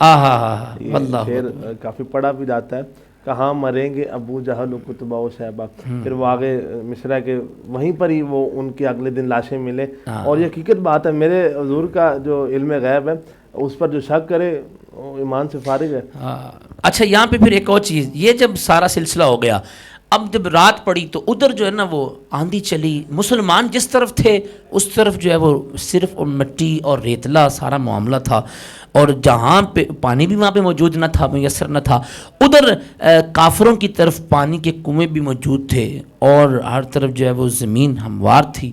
واللہ شعر کافی پڑھا بھی جاتا ہے، کہاں مریں گے ابو جہل و کتبہ و شیبہ. پھر وہ آگے مصرع کے وہیں پر ہی وہ ان کے اگلے دن لاشیں ملے. اور یہ حقیقت بات ہے، میرے حضور کا جو علم غیب ہے اس پر جو شک کرے ایمان سے فارغ ہے. اچھا یہاں پہ پھر ایک اور چیز، یہ جب سارا سلسلہ ہو گیا، اب جب رات پڑی تو ادھر جو ہے نا وہ آندھی چلی، مسلمان جس طرف تھے اس طرف جو ہے وہ صرف مٹی اور ریتلا سارا معاملہ تھا، اور جہاں پہ پانی بھی وہاں پہ موجود نہ تھا، میسر نہ تھا. ادھر کافروں کی طرف پانی کے کنویں بھی موجود تھے اور ہر طرف جو ہے وہ زمین ہموار تھی،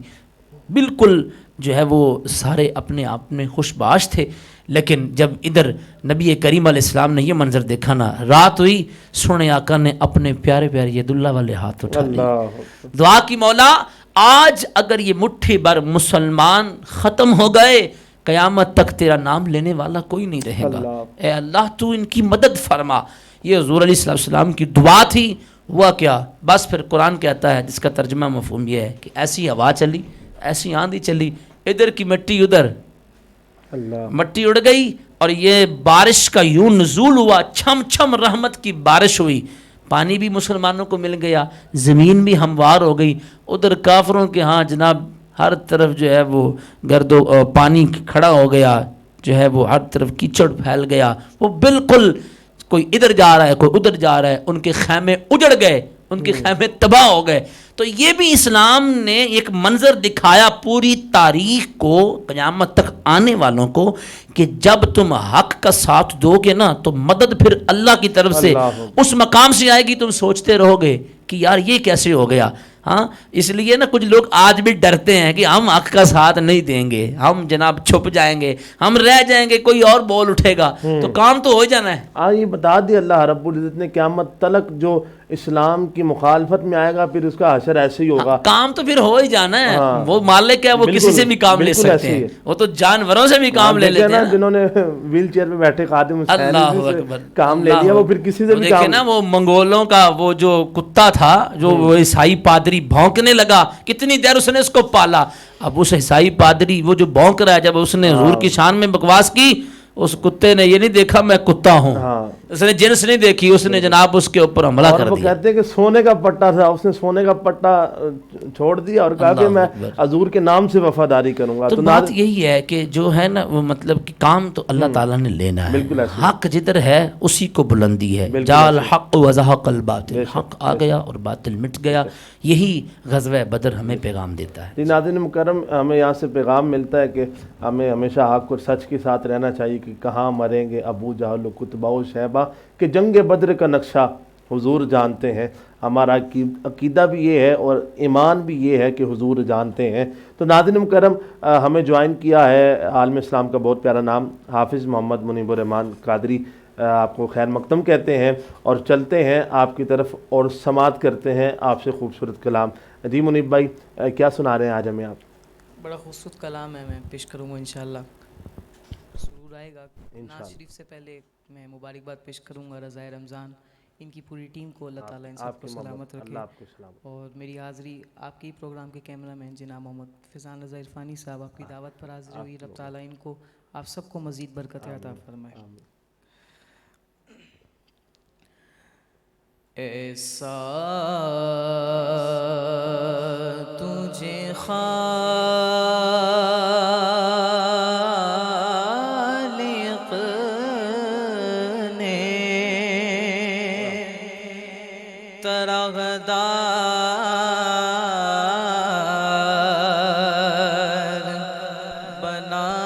بالکل جو ہے وہ سارے اپنے آپ میں خوش باش تھے. لیکن جب ادھر نبی کریم علیہ السلام نے یہ منظر دیکھا نا، رات ہوئی، سونے آقا نے اپنے پیارے پیارے ید اللہ والے ہاتھ اٹھا لیے، دعا کی مولا آج اگر یہ مٹھی بھر مسلمان ختم ہو گئے قیامت تک تیرا نام لینے والا کوئی نہیں رہے گا، اے اللہ تو ان کی مدد فرما. یہ حضور علیہ السلام کی دعا تھی. ہوا کیا؟ بس پھر قرآن کہتا ہے جس کا ترجمہ مفہوم یہ ہے کہ ایسی ہوا چلی، ایسی آندھی چلی، ادھر کی مٹی ادھر، مٹی اڑ گئی اور یہ بارش کا یوں نزول ہوا، چھم چھم رحمت کی بارش ہوئی، پانی بھی مسلمانوں کو مل گیا، زمین بھی ہموار ہو گئی. ادھر کافروں کے ہاں جناب ہر طرف جو ہے وہ گرد و پانی کھڑا ہو گیا، جو ہے وہ ہر طرف کیچڑ پھیل گیا، وہ بالکل کوئی ادھر جا رہا ہے کوئی ادھر جا رہا ہے، ان کے خیمے اجڑ گئے، ان کے خیمے تباہ ہو گئے. تو یہ بھی اسلام نے ایک منظر دکھایا پوری تاریخ کو، قیامت تک آنے والوں کو، کہ جب تم حق کا ساتھ دو گے نا تو مدد پھر اللہ کی طرف سے اس مقام سے آئے گی. تم سوچتے رہو گے کہ یار یہ کیسے ہو گیا. ہاں اس لیے نا کچھ لوگ آج بھی ڈرتے ہیں کہ ہم حق کا ساتھ نہیں دیں گے، ہم جناب چھپ جائیں گے، ہم رہ جائیں گے، کوئی اور بول اٹھے گا تو کام تو ہو جانا ہے. یہ بتا دی اللہ رب العزت نے قیامت تلک جو اسلام کی مخالفت میں آئے گا پھر اس کا حشر ایسے ہی ہوگا. کام تو پھر ہو ہی جانا ہے. وہ مالک ہے، وہ کسی سے بھی کام لے سکتے ہیں، وہ تو جانوروں سے بھی کام لے لیتے ہیں. جنہوں نے ویل چیئر پہ بیٹھے خادم حسین اللہ اکبر کام لے لیا، وہ پھر کسی سے بھی دیکھیں نا وہ منگولوں کا وہ جو کتا تھا جو وہ عیسائی پادری بھونکنے لگا، کتنی دیر اس نے اس کو پالا. اب اس عیسائی پادری وہ جو بھونک رہا ہے، جب اس نے حضور کی شان میں بکواس کی، اس کتے نے یہ نہیں دیکھا میں کتا ہوں، اس نے جنس نہیں دیکھی، اس نے جناب اس کے اوپر حملہ کر وہ دیا. کہتے ہیں کہ سونے کا پٹا تھا، اس نے سونے کا پٹا چھوڑ دیا اور کہا کہ میں حضور کے نام سے وفاداری کروں گا. تو بات یہی ہے کہ جو ہے نا وہ مطلب کہ کام تو اللہ تعالیٰ نے لینا ہے. حق جدھر ہے اسی کو بلندی ہے. جال حق وزحق الباطل، حق آ گیا اور باطل مٹ گیا. یہی غزوہ بدر ہمیں پیغام دیتا ہے. جی ناظرین مکرم، ہمیں یہاں سے پیغام ملتا ہے کہ ہمیں ہمیشہ حق اور سچ کے ساتھ رہنا چاہیے کہ کہاں مریں گے ابو جہل و کتبہ و شیبہ، کہ جنگ بدر کا نقشہ حضور جانتے ہیں. ہمارا عقیدہ بھی یہ ہے اور ایمان بھی یہ ہے کہ حضور جانتے ہیں. تو ناظرین مکرم، ہمیں جوائن کیا ہے عالم اسلام کا بہت پیارا نام حافظ محمد منیب الرحمان قادری، آپ کو خیر مقدم کہتے ہیں، اور چلتے ہیں آپ کی طرف اور سماعت کرتے ہیں آپ سے خوبصورت کلام. جی منیب بھائی، کیا سنا رہے ہیں آج ہمیں آپ؟ بڑا خوبصورت کلام ہے، میں پیش کروں گا انشاءاللہ. ضرور آئے گا. ناز شریف سے پہلے میں مبارکباد پیش کروں گا رضائے رمضان، ان کی پوری ٹیم کو اللہ تعالیٰ ان سب کو سلامت رکھے. اور میری حاضری آپ کے پروگرام کے کیمرہ مین جناب محمد فیضان رضا عرفانی صاحب، آپ کی دعوت پر حاضر ہوئی. رب تعالیٰ ان کو آپ سب کو مزید برکت عطا فرمائے. ایسا تجھے خالق نے ترغدار بنایا،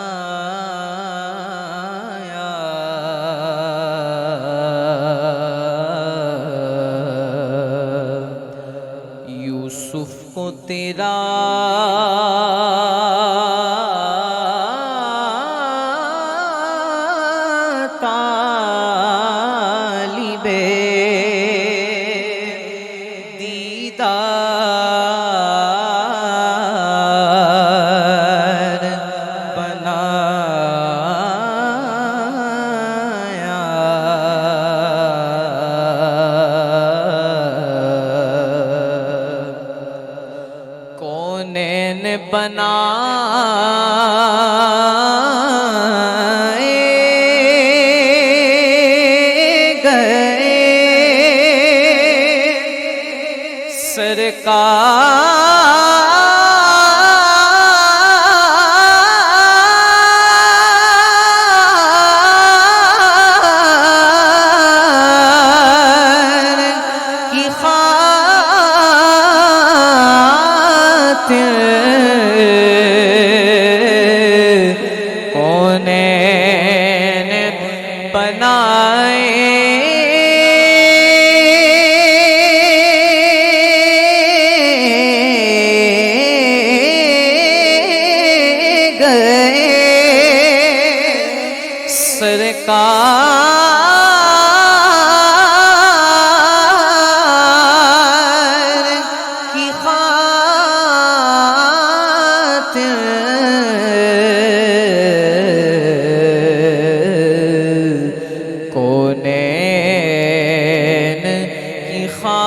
یوسف کو تیرا طالب دیدار بنایا. کونین بنائے گئے سرکار کی خاطر کونین بنائے گئے سرکار کی خاطر کونین کی خاطر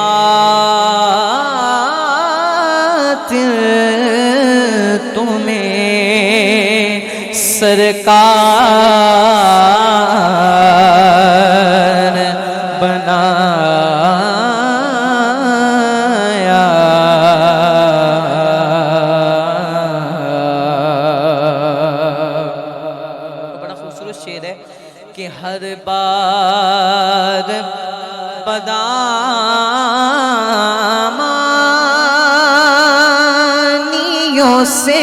تمہیں سرکار بنایا. بڑا خوبصورت شعر ہے. کہ ہر بار بدامانیوں سے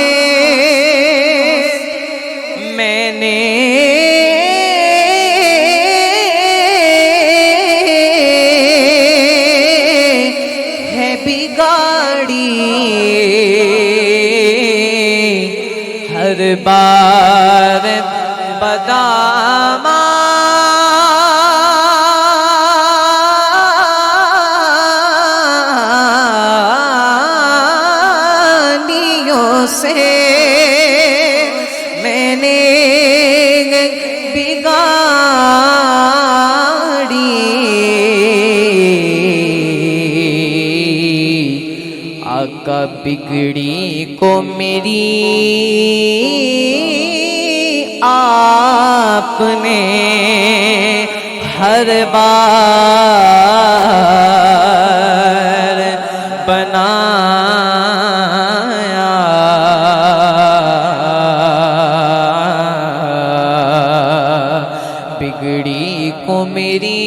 میں نے ہے بگاڑی ہر بار بدامانیوں سے میں نے بگاڑی آقا بگڑی کو میری آپ نے ہر بار بنایا بگڑی کو میری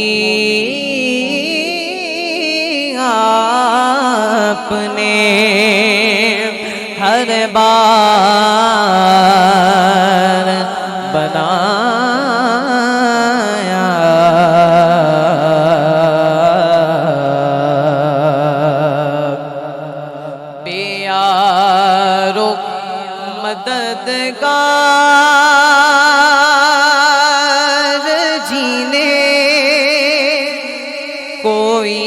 آپ نے ہر بار بنایا بے یارو مددگار جینے کوئی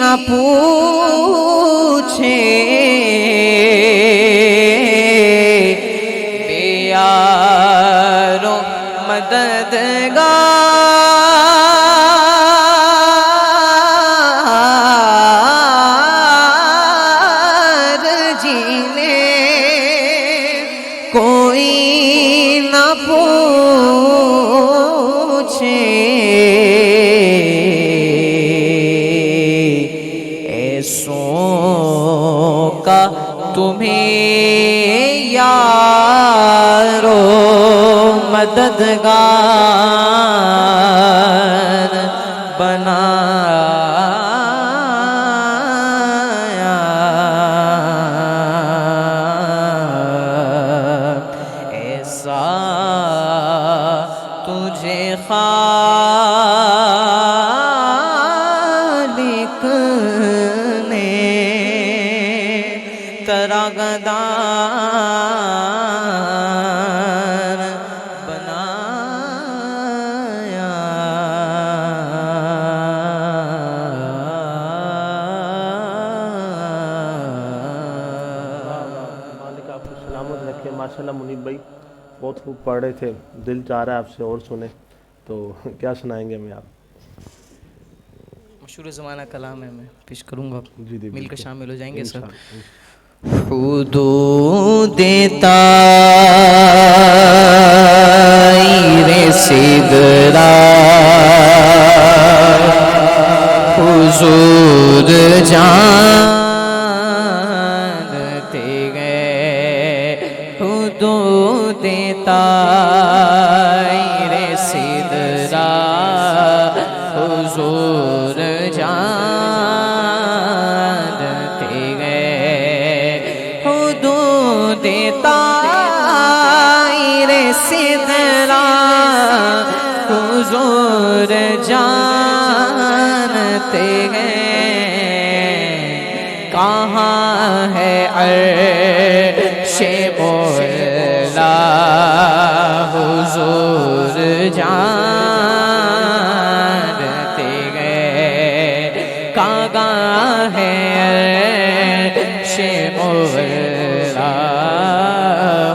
نہ پوچھے بے یارو مددگار جینے کوئی نہ پوچھے ایسوں کا تمہیں یارو مددگار بنایا ایسا تجھے خالق نے تراغدار بنایا مالک آپ کو سلامت رکھے. ماشاءاللہ منیب بھائی بہت خوب پڑھ رہے تھے. دل چاہ رہا ہے آپ سے اور سنیں, تو کیا سنائیں گے ہمیں آپ؟ مشہور زمانہ کلام ہے, میں پیش کروں گا, جی جی مل کر شامل ہو جائیں گے سب. انشاءاللہ. حدود طائر سدرا حضور جانتے گئے حدود طائر سدرا حضور جانتے گئے حدود طائر سدرا حضور جانتے ہیں کہاں ہے عرش مولا حضور جانتے گئے کہاں ہے عرش مولا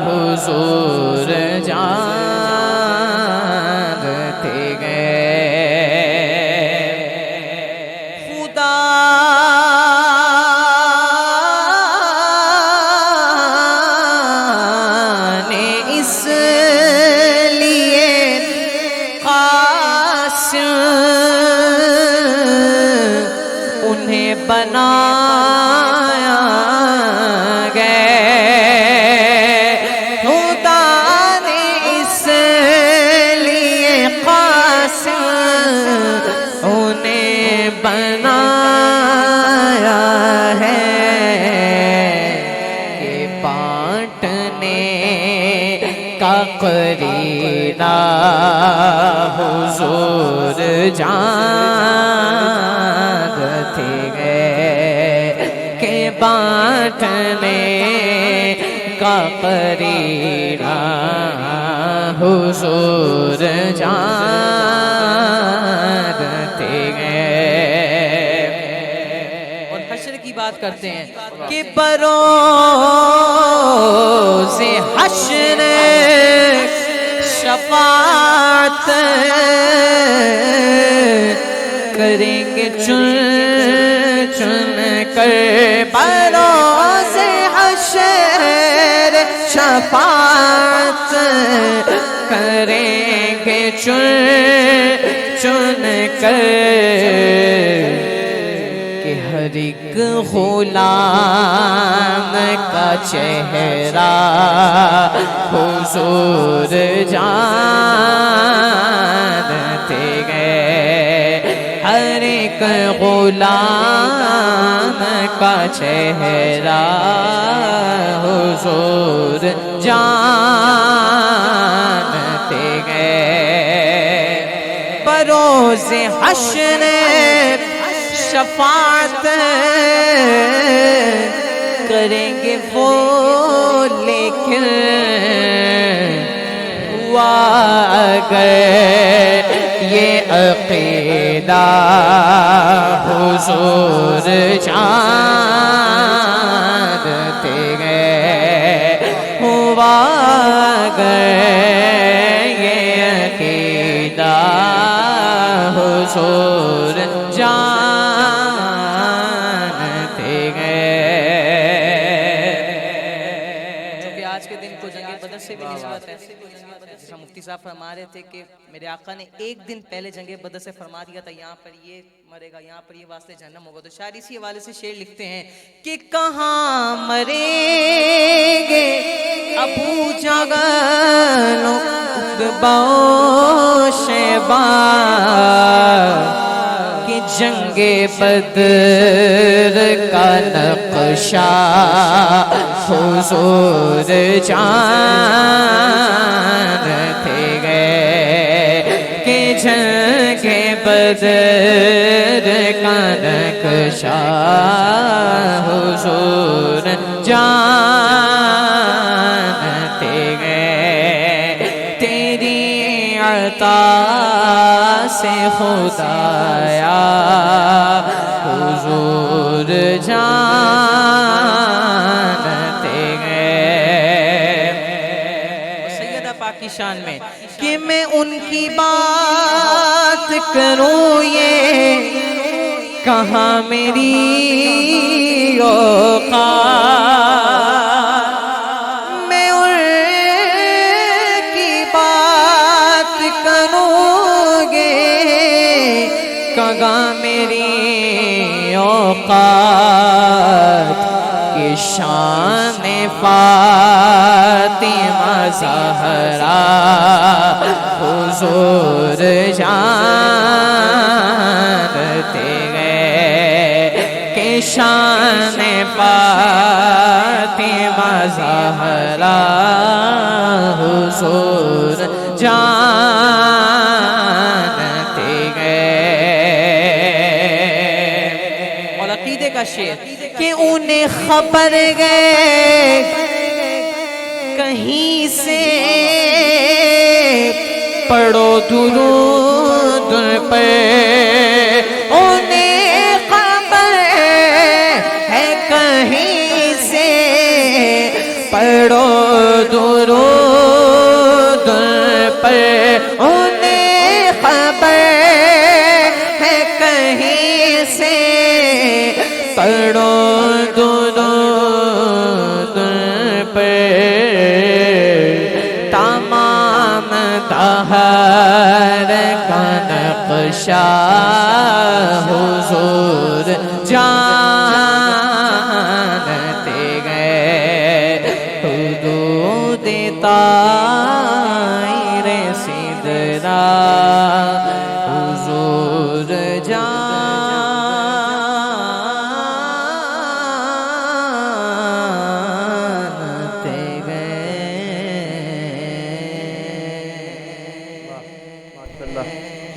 حضور جانتے گئے خدا نے اس لیے قرینا حضور جانتے گئے کہ بانٹنے کا قرینا حضور جانتے گئے. اور حشر کی بات کرتے ہیں کہ بروز حشر شفاعت کریں گے چن چن کر. بروز حشر شفاعت کریں گے چن چن کر کہ ہر ایک غلام کا چہرہ حضور جانتے گئے. ہر ایک غلام کا چہرہ حضور جانتے گئے. بروز حشر شفاعت کریں گے وہ لیکن ہوا اگر یہ عقیدہ حضور جانتے گئے. ہوا اگر یہ عقیدہ حضور جانتے گئے. چونکہ آج کے دن کو جنگ بدر سے بھی نسبت ہے. جیسا مفتی صاحب فرما رہے تھے کہ میرے آقا نے ایک دن پہلے جنگ بدر سے فرما دیا تھا یہاں پر یہ مرے گا, یہاں پر یہ واسطے جہنم ہوگا. تو شاعر اسی حوالے سے شعر لکھتے ہیں کہ کہاں مریں گے ابو جہل عتبہ و شیبہ کہ جنگ بدر کا نقشہ حضور جانتے گئے. کہ جنگ بدر کا نقشہ حضور جانتے گئے. تیری عطا سے خدایا حضور جانتے گئے. سیدہ پاکی شان میں کہ میں ان کی بات کروں یہ کہاں میری اوقات. میں ان کی بات کروں گے کہاں میری اوقات. کہ شان فاطمہ زہرا حضور جانتے گئے. کہ شان فاطمہ زہرا حضور جانتے گئے. اور عقیدے کا شعر کہ انہیں خبر گئے کہیں سے پڑھو درود پہ. انہیں خبر ہے کہیں سے پڑھو درود پہ. انہیں خبر ہے کہیں سے پڑھو درود پہ. تمام دہر کا نقشہ حضور جانتے گئے. حدود طائر سدرہ حضور جانتے گئے.